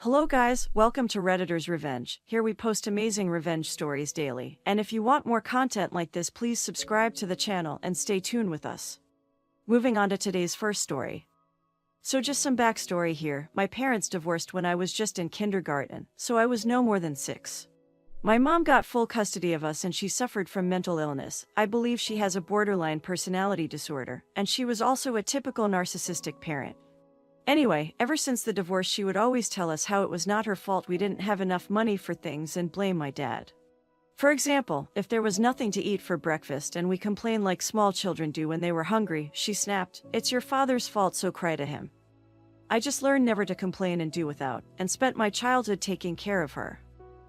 Hello guys, welcome to Redditor's Revenge. Here we post amazing revenge stories daily. And if you want more content like this, please subscribe to the channel and stay tuned with us. Moving on to today's first story. So just some backstory here. My parents divorced when I was just in kindergarten, so I was no more than 6. My mom got full custody of us and she suffered from mental illness. I believe she has a borderline personality disorder, and she was also a typical narcissistic parent. Anyway, ever since the divorce she would always tell us how it was not her fault we didn't have enough money for things and blame my dad. For example, if there was nothing to eat for breakfast and we complained like small children do when they were hungry, she snapped, "It's your father's fault, so cry to him." I just learned never to complain and do without, and spent my childhood taking care of her.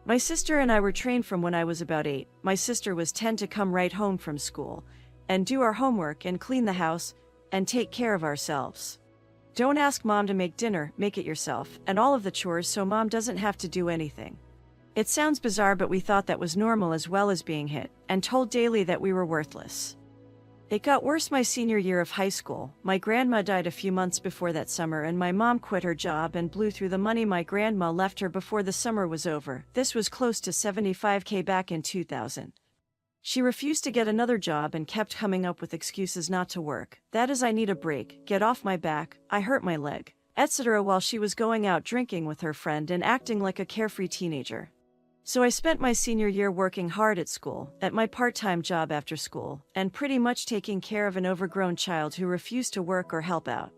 My sister and I were trained from when I was about 8. My sister was 10 to come right home from school and do our homework and clean the house and take care of ourselves. Don't ask mom to make dinner, make it yourself, and all of the chores so mom doesn't have to do anything. It sounds bizarre, but we thought that was normal, as well as being hit and told daily that we were worthless. It got worse my senior year of high school. My grandma died a few months before that summer and my mom quit her job and blew through the money my grandma left her before the summer was over. This was close to $75,000 back in 2000. She refused to get another job and kept coming up with excuses not to work. That is, I need a break, get off my back, I hurt my leg, etc., while she was going out drinking with her friend and acting like a carefree teenager. So I spent my senior year working hard at school, at my part-time job after school, and pretty much taking care of an overgrown child who refused to work or help out.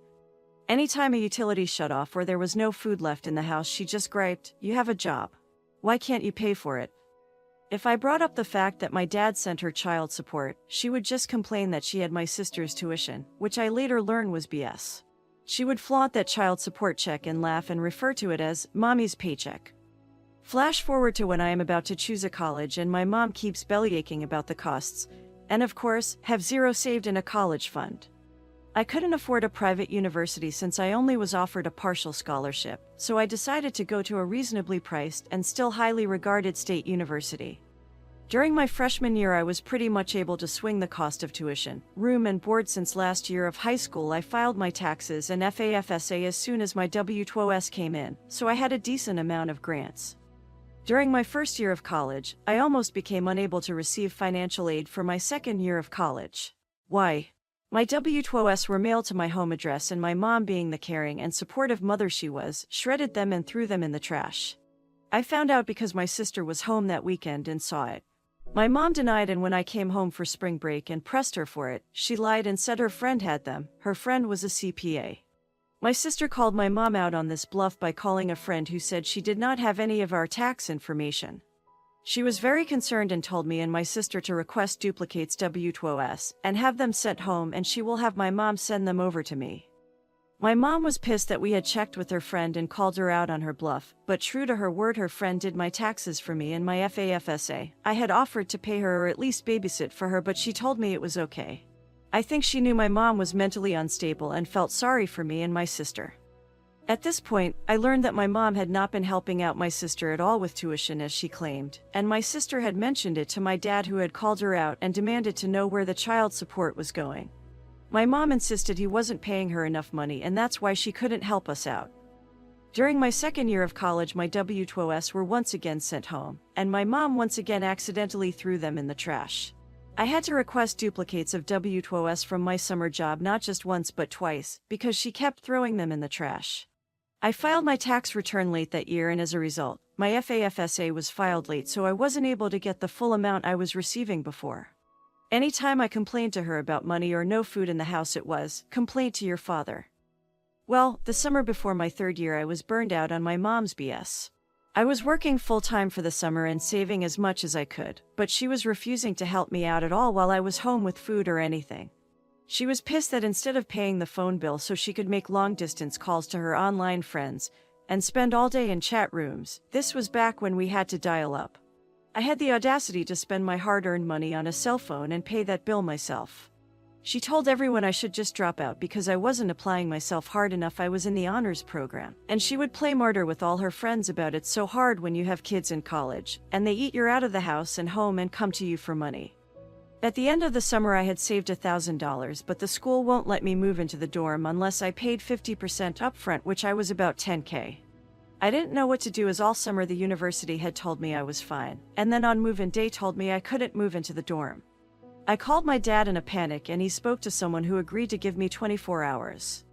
Anytime a utility shut off or there was no food left in the house, she just griped, "You have a job. Why can't you pay for it?" If I brought up the fact that my dad sent her child support, she would just complain that she had my sister's tuition, which I later learned was BS. She would flaunt that child support check and laugh and refer to it as mommy's paycheck. Flash forward to when I am about to choose a college and my mom keeps bellyaching about the costs, and of course, have zero saved in a college fund. I couldn't afford a private university since I only was offered a partial scholarship, so I decided to go to a reasonably priced and still highly regarded state university. During my freshman year I was pretty much able to swing the cost of tuition, room and board. Since last year of high school I filed my taxes and FAFSA as soon as my W-2S came in, so I had a decent amount of grants. During my first year of college, I almost became unable to receive financial aid for my second year of college. Why? My W-2S were mailed to my home address and my mom, being the caring and supportive mother she was, shredded them and threw them in the trash. I found out because my sister was home that weekend and saw it. My mom denied, and when I came home for spring break and pressed her for it, she lied and said her friend had them. Her friend was a CPA. My sister called my mom out on this bluff by calling a friend who said she did not have any of our tax information. She was very concerned and told me and my sister to request duplicates W-2S and have them sent home, and she will have my mom send them over to me. My mom was pissed that we had checked with her friend and called her out on her bluff, but true to her word, her friend did my taxes for me and my FAFSA. I had offered to pay her or at least babysit for her, but she told me it was okay. I think she knew my mom was mentally unstable and felt sorry for me and my sister. At this point, I learned that my mom had not been helping out my sister at all with tuition as she claimed, and my sister had mentioned it to my dad, who had called her out and demanded to know where the child support was going. My mom insisted he wasn't paying her enough money and that's why she couldn't help us out. During my second year of college my W-2S were once again sent home, and my mom once again accidentally threw them in the trash. I had to request duplicates of W-2S from my summer job not just once but twice, because she kept throwing them in the trash. I filed my tax return late that year, and as a result, my FAFSA was filed late, so I wasn't able to get the full amount I was receiving before. Anytime I complained to her about money or no food in the house, it was, "Complaint to your father." Well, the summer before my third year I was burned out on my mom's BS. I was working full-time for the summer and saving as much as I could, but she was refusing to help me out at all while I was home with food or anything. She was pissed that instead of paying the phone bill so she could make long-distance calls to her online friends and spend all day in chat rooms, this was back when we had to dial up, I had the audacity to spend my hard-earned money on a cell phone and pay that bill myself. She told everyone I should just drop out because I wasn't applying myself hard enough. I was in the honors program, and she would play martyr with all her friends about it's so hard when you have kids in college, and they eat you out of the house and home and come to you for money. At the end of the summer I had saved $1,000, but the school won't let me move into the dorm unless I paid 50% upfront, which I was about $10,000. I didn't know what to do as all summer the university had told me I was fine, and then on move-in day told me I couldn't move into the dorm. I called my dad in a panic and he spoke to someone who agreed to give me 24 hours.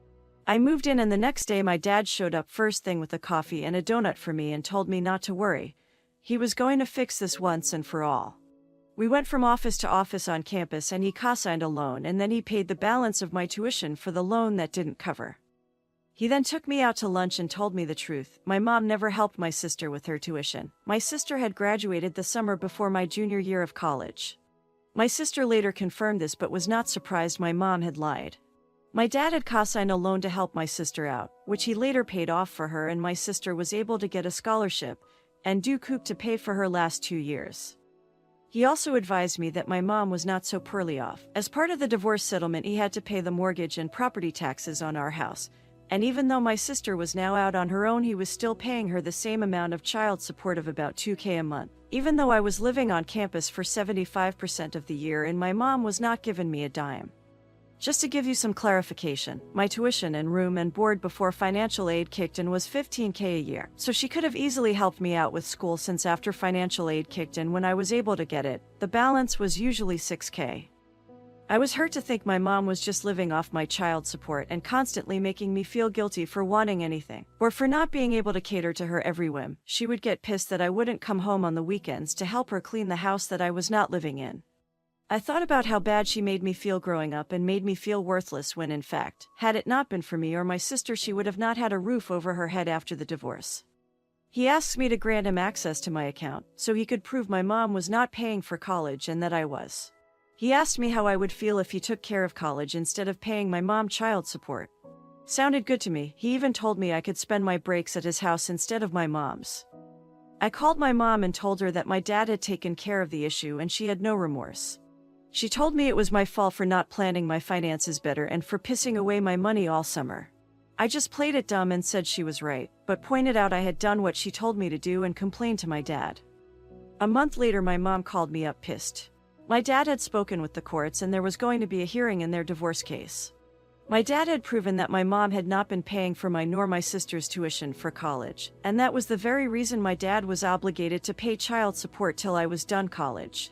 I moved in and the next day my dad showed up first thing with a coffee and a donut for me and told me not to worry. He was going to fix this once and for all. We went from office to office on campus and he co-signed a loan and then he paid the balance of my tuition for the loan that didn't cover. He then took me out to lunch and told me the truth. My mom never helped my sister with her tuition. My sister had graduated the summer before my junior year of college. My sister later confirmed this but was not surprised my mom had lied. My dad had co-signed a loan to help my sister out, which he later paid off for her, and my sister was able to get a scholarship and do coop to pay for her last 2 years. He also advised me that my mom was not so poorly off. As part of the divorce settlement, he had to pay the mortgage and property taxes on our house, and even though my sister was now out on her own, he was still paying her the same amount of child support of about $2,000 a month, even though I was living on campus for 75% of the year and my mom was not giving me a dime. Just to give you some clarification, my tuition and room and board before financial aid kicked in was $15,000 a year, so she could have easily helped me out with school, since after financial aid kicked in when I was able to get it, the balance was usually $6,000. I was hurt to think my mom was just living off my child support and constantly making me feel guilty for wanting anything, or for not being able to cater to her every whim. She would get pissed that I wouldn't come home on the weekends to help her clean the house that I was not living in. I thought about how bad she made me feel growing up and made me feel worthless when in fact, had it not been for me or my sister, she would have not had a roof over her head after the divorce. He asked me to grant him access to my account so he could prove my mom was not paying for college and that I was. He asked me how I would feel if he took care of college instead of paying my mom child support. Sounded good to me. He even told me I could spend my breaks at his house instead of my mom's. I called my mom and told her that my dad had taken care of the issue and she had no remorse. She told me it was my fault for not planning my finances better and for pissing away my money all summer. I just played it dumb and said she was right, but pointed out I had done what she told me to do and complained to my dad. A month later my mom called me up pissed. My dad had spoken with the courts and there was going to be a hearing in their divorce case. My dad had proven that my mom had not been paying for my nor my sister's tuition for college, and that was the very reason my dad was obligated to pay child support till I was done college.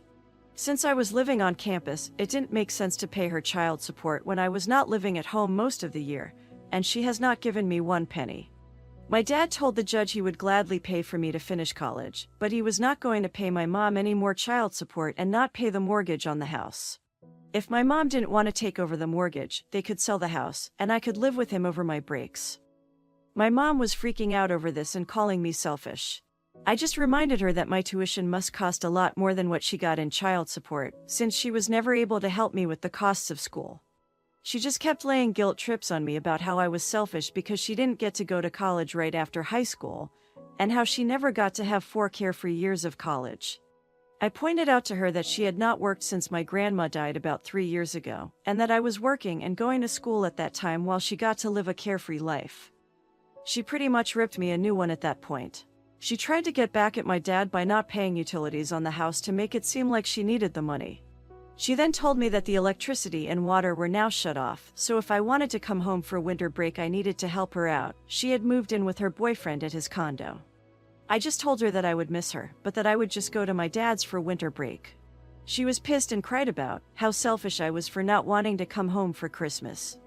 Since I was living on campus, it didn't make sense to pay her child support when I was not living at home most of the year, and she has not given me one penny. My dad told the judge he would gladly pay for me to finish college, but he was not going to pay my mom any more child support and not pay the mortgage on the house. If my mom didn't want to take over the mortgage, they could sell the house, and I could live with him over my breaks. My mom was freaking out over this and calling me selfish. I just reminded her that my tuition must cost a lot more than what she got in child support, since she was never able to help me with the costs of school. She just kept laying guilt trips on me about how I was selfish because she didn't get to go to college right after high school, and how she never got to have 4 carefree years of college. I pointed out to her that she had not worked since my grandma died about 3 years ago, and that I was working and going to school at that time while she got to live a carefree life. She pretty much ripped me a new one at that point. She tried to get back at my dad by not paying utilities on the house to make it seem like she needed the money. She then told me that the electricity and water were now shut off, so if I wanted to come home for winter break I needed to help her out. She had moved in with her boyfriend at his condo. I just told her that I would miss her, but that I would just go to my dad's for winter break. She was pissed and cried about how selfish I was for not wanting to come home for Christmas.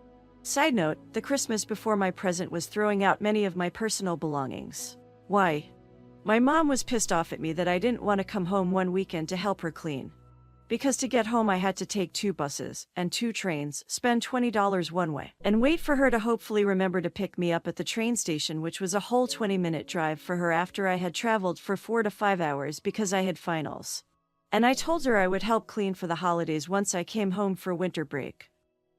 Side note, the Christmas before my present was throwing out many of my personal belongings. Why? My mom was pissed off at me that I didn't want to come home one weekend to help her clean. Because to get home I had to take 2 buses and 2 trains, spend $20 one way, and wait for her to hopefully remember to pick me up at the train station, which was a whole 20-minute drive for her after I had traveled for 4 to 5 hours because I had finals. And I told her I would help clean for the holidays once I came home for winter break.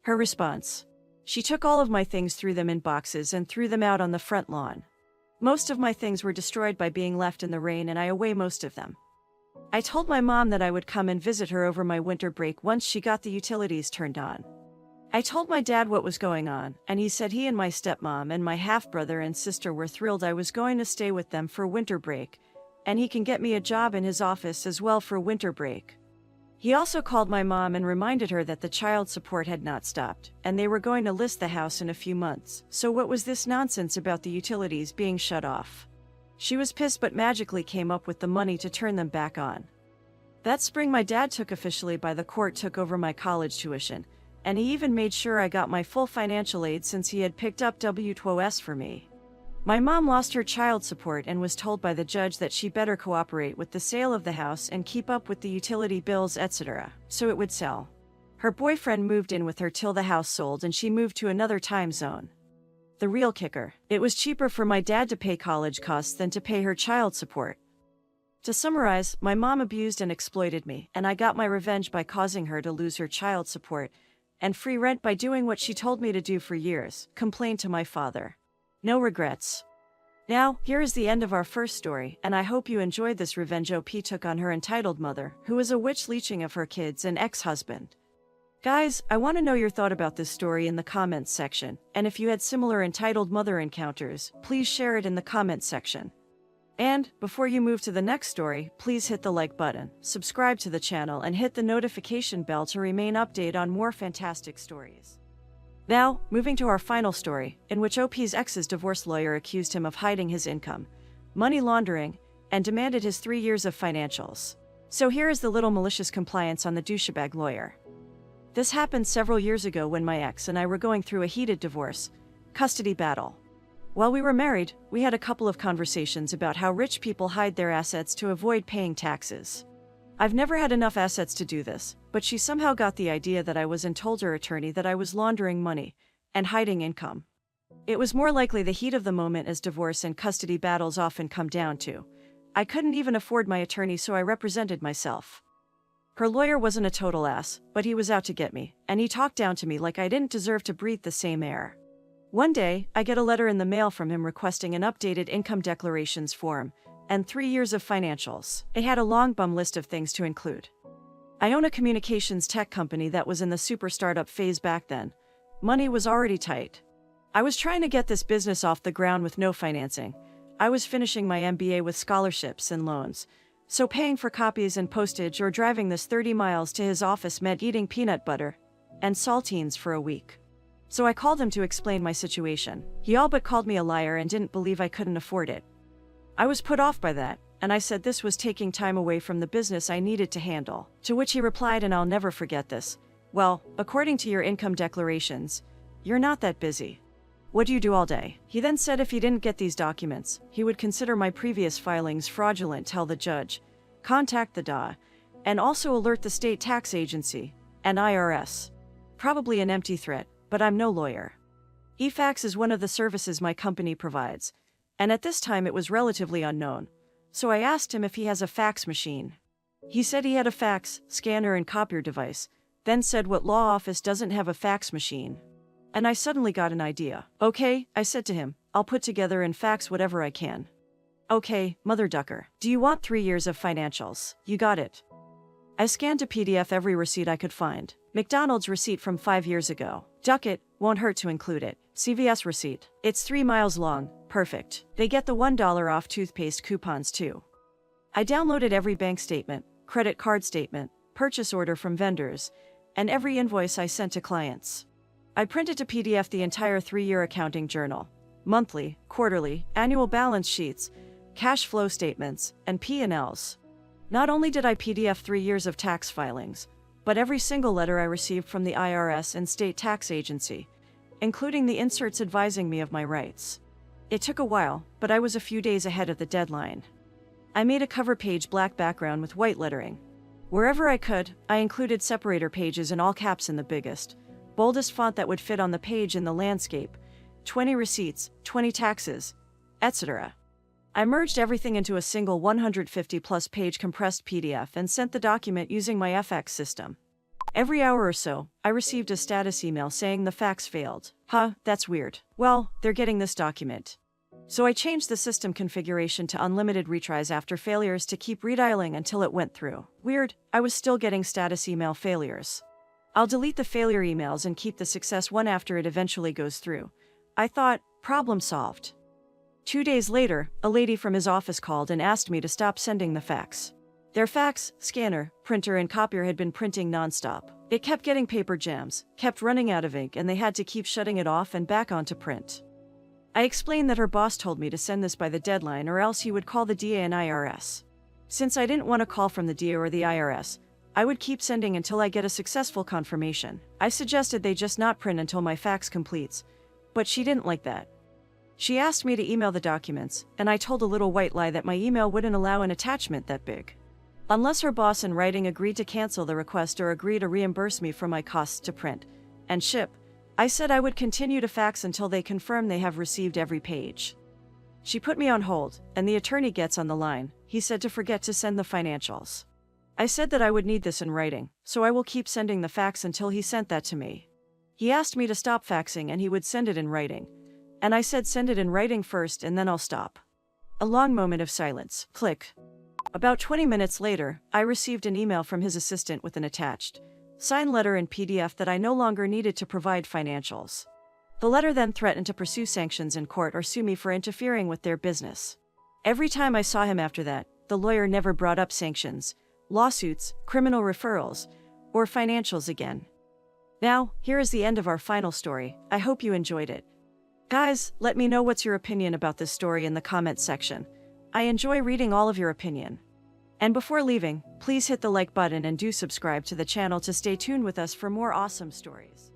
Her response: she took all of my things, threw them in boxes, and threw them out on the front lawn. Most of my things were destroyed by being left in the rain, and I away most of them. I told my mom that I would come and visit her over my winter break once she got the utilities turned on. I told my dad what was going on, and he said he and my stepmom and my half-brother and sister were thrilled I was going to stay with them for winter break, and he can get me a job in his office as well for winter break. He also called my mom and reminded her that the child support had not stopped, and they were going to list the house in a few months. So what was this nonsense about the utilities being shut off? She was pissed but magically came up with the money to turn them back on. That spring my dad took officially by the court took over my college tuition, and he even made sure I got my full financial aid since he had picked up W2OS for me. My mom lost her child support and was told by the judge that she better cooperate with the sale of the house and keep up with the utility bills etc., so it would sell. Her boyfriend moved in with her till the house sold and she moved to another time zone. The real kicker: it was cheaper for my dad to pay college costs than to pay her child support. To summarize, my mom abused and exploited me, and I got my revenge by causing her to lose her child support and free rent by doing what she told me to do for years: complain to my father. No regrets. Now, here is the end of our first story, and I hope you enjoyed this revenge OP took on her entitled mother, who was a witch leeching of her kids and ex-husband. Guys, I want to know your thought about this story in the comments section, and if you had similar entitled mother encounters, please share it in the comments section. And, before you move to the next story, please hit the like button, subscribe to the channel and hit the notification bell to remain updated on more fantastic stories. Now, moving to our final story, in which OP's ex's divorce lawyer accused him of hiding his income, money laundering, and demanded his 3 years of financials. So here is the little malicious compliance on the douchebag lawyer. This happened several years ago when my ex and I were going through a heated divorce custody battle. While we were married, we had a couple of conversations about how rich people hide their assets to avoid paying taxes. I've never had enough assets to do this, but she somehow got the idea that I was and told her attorney that I was laundering money and hiding income. It was more likely the heat of the moment, as divorce and custody battles often come down to. I couldn't even afford my attorney, so I represented myself. Her lawyer wasn't a total ass, but he was out to get me, and he talked down to me like I didn't deserve to breathe the same air. One day, I get a letter in the mail from him requesting an updated income declarations form and 3 years of financials. It had a long bum list of things to include. I own a communications tech company that was in the super startup phase back then. Money was already tight. I was trying to get this business off the ground with no financing. I was finishing my MBA with scholarships and loans, so paying for copies and postage or driving this 30 miles to his office meant eating peanut butter and saltines for a week. So I called him to explain my situation. He all but called me a liar and didn't believe I couldn't afford it. I was put off by that, and I said this was taking time away from the business I needed to handle. To which he replied, and I'll never forget this, "Well, according to your income declarations, you're not that busy. What do you do all day?" He then said if he didn't get these documents, he would consider my previous filings fraudulent, tell the judge, contact the DA, and also alert the state tax agency and IRS. Probably an empty threat, but I'm no lawyer. eFax is one of the services my company provides, and at this time it was relatively unknown, so I asked him if he has a fax machine. He said he had a fax, scanner and copier device, then said what law office doesn't have a fax machine? And I suddenly got an idea. Okay, I said to him, I'll put together and fax whatever I can. Okay, mother ducker, do you want 3 years of financials? You got it. I scanned to PDF every receipt I could find. McDonald's receipt from 5 years ago. Duck it, won't hurt to include it. CVS receipt. It's 3 miles long. Perfect. They get the $1 off toothpaste coupons too. I downloaded every bank statement, credit card statement, purchase order from vendors, and every invoice I sent to clients. I printed to PDF the entire 3-year accounting journal, monthly, quarterly, annual balance sheets, cash flow statements, and P&Ls. Not only did I PDF 3 years of tax filings, but every single letter I received from the IRS and state tax agency, including the inserts advising me of my rights. It took a while, but I was a few days ahead of the deadline. I made a cover page black background with white lettering. Wherever I could, I included separator pages in all caps in the biggest, boldest font that would fit on the page in the landscape, 20 receipts, 20 taxes, etc. I merged everything into a single 150-plus page compressed PDF and sent the document using my FX system. Every hour or so, I received a status email saying the fax failed. Huh, that's weird. Well, they're getting this document. So I changed the system configuration to unlimited retries after failures to keep redialing until it went through. Weird, I was still getting status email failures. I'll delete the failure emails and keep the success one after it eventually goes through. I thought, problem solved. 2 days later, a lady from his office called and asked me to stop sending the fax. Their fax, scanner, printer and copier had been printing nonstop. It kept getting paper jams, kept running out of ink, and they had to keep shutting it off and back on to print. I explained that her boss told me to send this by the deadline or else he would call the DA and IRS. Since I didn't want a call from the DA or the IRS, I would keep sending until I get a successful confirmation. I suggested they just not print until my fax completes, but she didn't like that. She asked me to email the documents, and I told a little white lie that my email wouldn't allow an attachment that big. Unless her boss in writing agreed to cancel the request or agree to reimburse me for my costs to print and ship, I said I would continue to fax until they confirm they have received every page. She put me on hold, and the attorney gets on the line. He said to forget to send the financials. I said that I would need this in writing, so I will keep sending the fax until he sent that to me. He asked me to stop faxing and he would send it in writing. And I said send it in writing first and then I'll stop. A long moment of silence. Click. About 20 minutes later, I received an email from his assistant with an attached, signed letter in PDF that I no longer needed to provide financials. The letter then threatened to pursue sanctions in court or sue me for interfering with their business. Every time I saw him after that, the lawyer never brought up sanctions, lawsuits, criminal referrals, or financials again. Now, here is the end of our final story. I hope you enjoyed it. Guys, let me know what's your opinion about this story in the comments section. I enjoy reading all of your opinion. And before leaving, please hit the like button and do subscribe to the channel to stay tuned with us for more awesome stories.